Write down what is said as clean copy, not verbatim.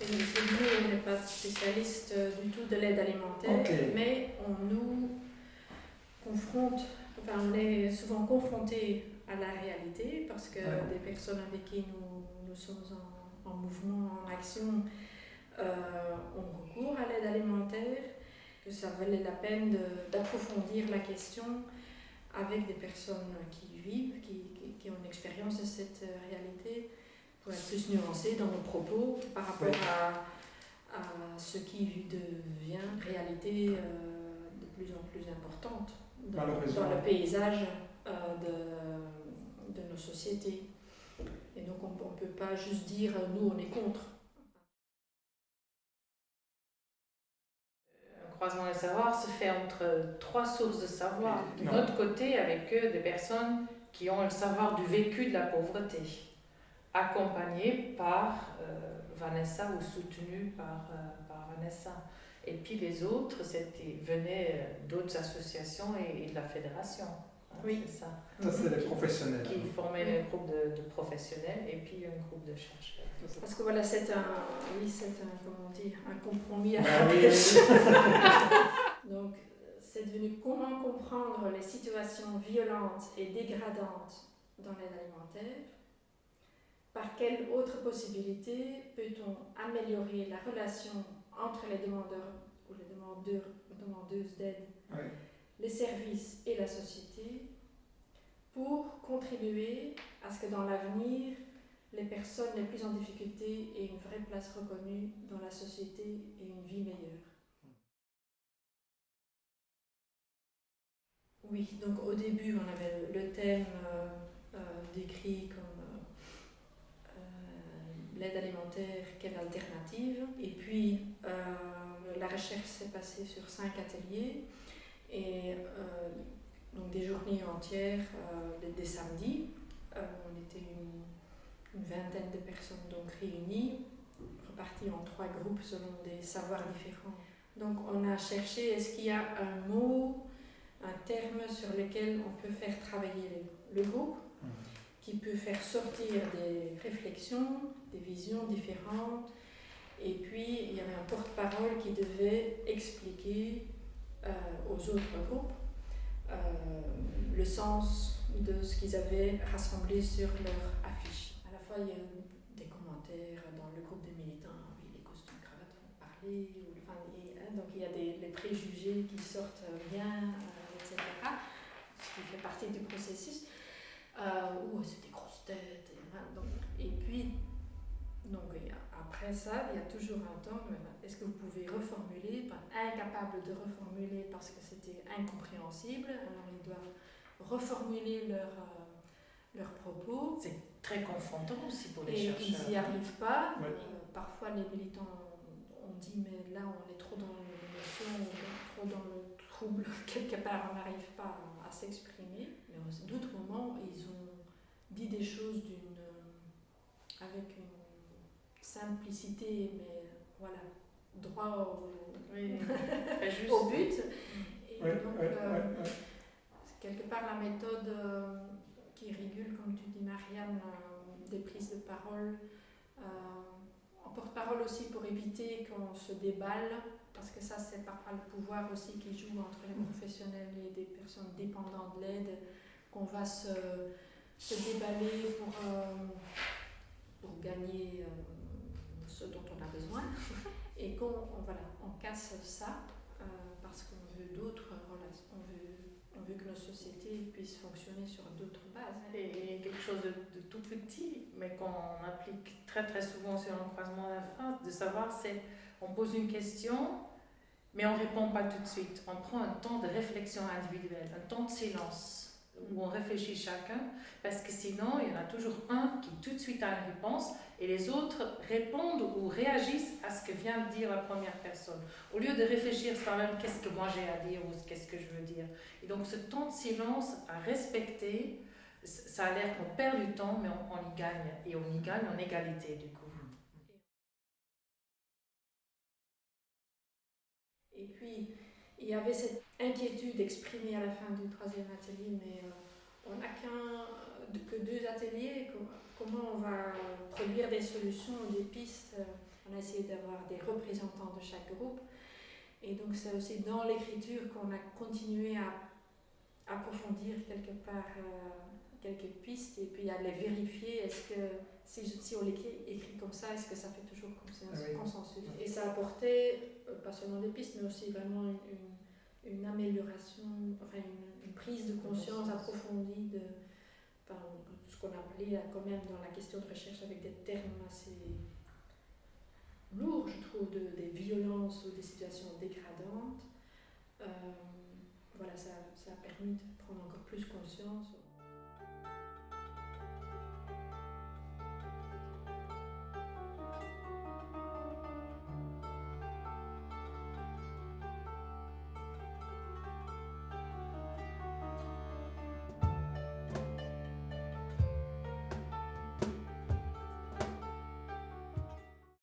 Et donc, nous, on n'est pas spécialiste du tout de l'aide alimentaire, mais on nous confronte, enfin, on est souvent confronté à la réalité parce que des personnes avec qui nous sommes en mouvement, en action, ont recours à l'aide alimentaire, que ça valait la peine d'approfondir la question avec des personnes qui vivent, qui ont une expérience de cette réalité, pour être plus nuancé dans nos propos par rapport à ce qui devient réalité de plus en plus importante dans le paysage de nos sociétés. Et donc on ne peut pas juste dire nous on est contre. Un croisement des savoirs se fait entre 3 sources de savoir. De notre côté, avec des personnes qui ont le savoir du vécu de la pauvreté, accompagnées par Vanessa ou soutenues par Vanessa. Et puis les autres venaient d'autres associations et de la fédération. Oui, c'est ça. Ça, c'est les professionnels. Qui formaient un groupe de professionnels et puis un groupe de chercheurs. Parce que voilà, c'est comment dire, un compromis à Donc, c'est devenu comment comprendre les situations violentes et dégradantes dans l'aide alimentaire. Par quelle autre possibilité peut-on améliorer la relation entre les demandeurs ou les demandeuses d'aide, les services et la société, pour contribuer à ce que dans l'avenir, les personnes les plus en difficulté aient une vraie place reconnue dans la société et une vie meilleure. Oui, donc au début, on avait le thème décrit comme l'aide alimentaire, quelle alternative. Et puis, la recherche s'est passée sur 5 ateliers et donc des journées entières, des samedis. On était une vingtaine de personnes donc réunies, reparties en 3 groupes selon des savoirs différents. Donc on a cherché, est-ce qu'il y a un mot, un terme sur lequel on peut faire travailler le groupe, qui peut faire sortir des réflexions, des visions différentes. Et puis il y avait un porte-parole qui devait expliquer aux autres groupes le sens de ce qu'ils avaient rassemblé sur leur affiche. À la fois, il y a des commentaires dans le groupe des militants, oui, les costumes cravates font parler, donc il y a les préjugés qui sortent bien, etc. Ce qui fait partie du processus. C'est des grosses têtes. Et puis, après ça, il y a toujours un temps, est-ce que vous pouvez reformuler, incapable de reformuler parce que c'était incompréhensible, alors ils doivent reformuler leurs propos. C'est très confrontant aussi pour les chercheurs. Et ils n'y arrivent pas. Parfois les militants ont dit mais là on est trop dans l'émotion, trop dans le trouble, quelque part on n'arrive pas à s'exprimer. Mais à d'autres moments ils ont dit des choses avec une simplicité, mais voilà, droit au but. Et donc, quelque part, la méthode qui régule, comme tu dis, Marianne, des prises de parole, en porte-parole aussi pour éviter qu'on se déballe, parce que ça, c'est parfois le pouvoir aussi qui joue entre les professionnels et des personnes dépendantes de l'aide, qu'on va se déballer pour gagner ce dont on a besoin et on casse ça parce qu'on veut d'autres relations, on veut que nos sociétés puissent fonctionner sur d'autres bases. Et quelque chose de tout petit, mais qu'on applique très très souvent sur un croisement de la phrase, de savoir c'est, on pose une question, mais on ne répond pas tout de suite. On prend un temps de réflexion individuelle, un temps de silence, où on réfléchit chacun, parce que sinon, il y en a toujours un qui tout de suite a une réponse, et les autres répondent ou réagissent à ce que vient de dire la première personne. Au lieu de réfléchir soi-même, qu'est-ce que moi j'ai à dire, ou qu'est-ce que je veux dire. Et donc ce temps de silence à respecter, ça a l'air qu'on perd du temps, mais on y gagne, et on y gagne en égalité du coup. Et puis, il y avait cette inquiétude exprimée à la fin du 3e atelier, mais on n'a que 2 ateliers, comment on va produire des solutions, des pistes. On a essayé d'avoir des représentants de chaque groupe. Et donc c'est aussi dans l'écriture qu'on a continué à approfondir quelque part quelques pistes et puis à les vérifier. Est-ce que si on l'écrit comme ça, est-ce que ça fait toujours consensus? Et ça a apporté pas seulement des pistes, mais aussi vraiment une amélioration, enfin une prise de conscience approfondie de ce qu'on appelait quand même dans la question de recherche avec des termes assez lourds, je trouve, des violences ou des situations dégradantes. Voilà, ça a permis de prendre encore plus conscience.